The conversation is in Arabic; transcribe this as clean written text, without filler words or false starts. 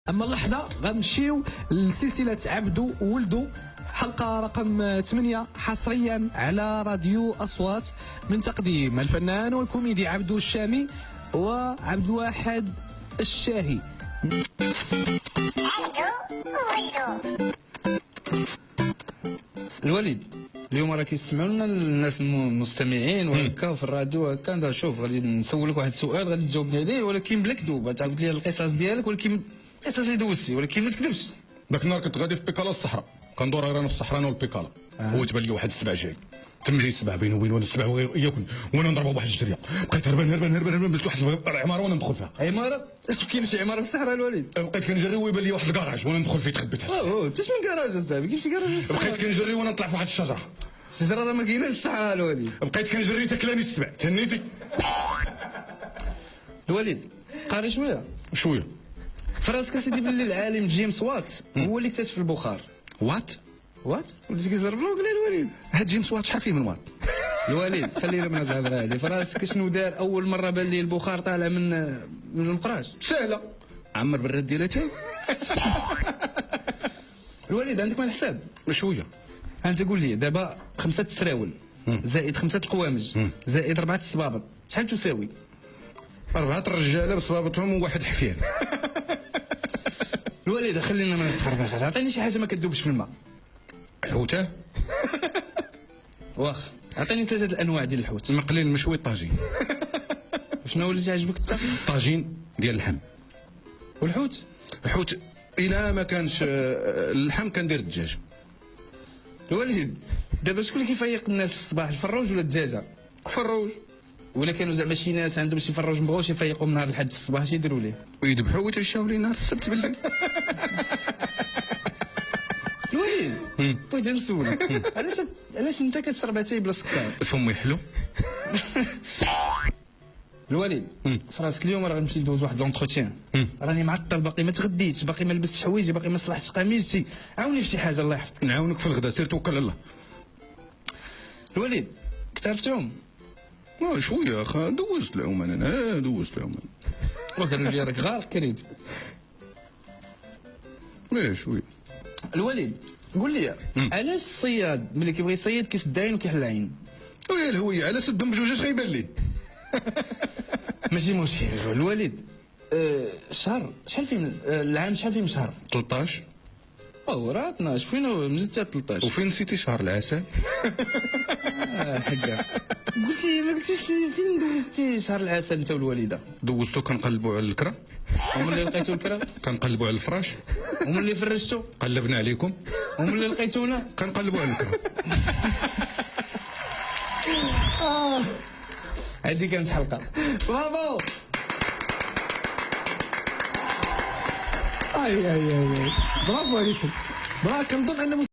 اما اللحظه غنمشيو لسلسله عبدو وولدو، حلقه رقم 8 حصريا على راديو اصوات، من تقديم الفنان والكوميدي عبدو الشامي وعبد الواحد الشاهي. الوليد اليوم راه كيستمعوا لنا الناس المستمعين وهكا في الراديو هكا. انا شوف غادي نسولك واحد السؤال غادي تجاوبني عليه، ولكن بلا كذوب تعاود لي القصص ديالك، ولكن القصص اللي دوزتي ولكن ما تكذبش. ذاك النهار كنت غادي في بيكالا الصحراء، كندور غير انا في الصحراء انا والبيكالا، هو تبان لي واحد السبع جاي، تم جاي السبع بينه وبين وانا السبع ياكل وانا نضربه بواحد الجريه، بقيت هربان بلت واحد العماره وانا ندخل فيها. عماره؟ كاين شي عماره في الصحراء الوليد؟ بقيت كنجري ويبان لي واحد الكراج وانا ندخل فيه تخبيت حسن. انت من كراج اصاحبي؟ كاين شي كراج في الصحراء؟ بقيت كنجري وانا نطلع في واحد الشجره. الشجره راه ما كايناش في الصحراء الوليد. بقيت كنجري تاكلاني السبع، تهنيتي. الوليد قاري شويه في راسك سيدي باللي العالم جيمس وات هو اللي اكتشف البخار. وات وليتي كتهضر بالانجلي الوليد؟ هاد جيمس وات شحال فيه من وات؟ الوليد خلينا من هاد الهضره هادي. في راسك شنو دار اول مره بان ليه البخار طالع من المقراج؟ سهله، عمر بالرد ديالها. الوليد عندك مال الحساب شويه. انت قول لي دابا 5 السراول زائد 5 القوامج زائد 4 الصبابط شحال تساوي؟ 4 الرجاله بصبابطهم وواحد حفيان. الوليد خلينا ما نتخربق، عطيني شي حاجه ما كدوبش في الماء. حوته واخ عطيني 3 الانواع ديال الحوت. المقلي المشوي الطاجين. وشنو هو اللي تعجبك انت؟ طاجين ديال اللحم. والحوت؟ الحوت الا ما كانش اللحم كندير الدجاج. الوليد دابا شكون اللي كيفيق الناس في الصباح، الفروج ولا الدجاجه؟ فروج. ولا كانوا زعما شي ناس عندهم شي فروج مبغوش يفيقوا من نهار الحد في الصباح اش يديروا ليه؟ ويذبحوا ويتعشاو ليه نهار السبت بالليل. الوليد بغيت نسولك علاش انت كتشرب اتاي بلا سكر؟ الفم يحلو. الوليد في راسك اليوم راه غنمشي ندوز واحد لونتروتيان، راني معطل باقي ما تغديتش، باقي ما لبستش حوايجي، باقي ما صلحتش قميصتي، عاوني في شي حاجه الله يحفظك. نعاونك في الغداء، سير توكل على الله. الوليد كنت عرفت تعوم؟ شويه اخا، دوزت العوم انا دوزت العوم. وقالوا لي راك غارق كريت. شويه. الوليد قول لي علاش الصياد ملي كيبغي يصيد كيسد عين وكيحل عين؟ ويا الهويه على سدهم بجوج اش غيبان ليه؟ ماشي مشكل الوليد. الشهر شحال فيه العام شحال فيه من شهر؟ 13. راه 12 فين مزدت 13؟ وفين نسيتي شهر العسل؟ حقا قلتي ما قلتيش لي فين دوزتي شهر العسل انت والوالده؟ دوزتو كنقلبوا على الكرا. وملي لقيتو الكرا؟ كنقلبوا على الفراش. وملي فرشتو؟ قلبنا عليكم. وملي لقيتونا؟ كنقلبوا على الكرا. هذه كانت حلقه برافو. برافو عليكم. برافو. كنظن ان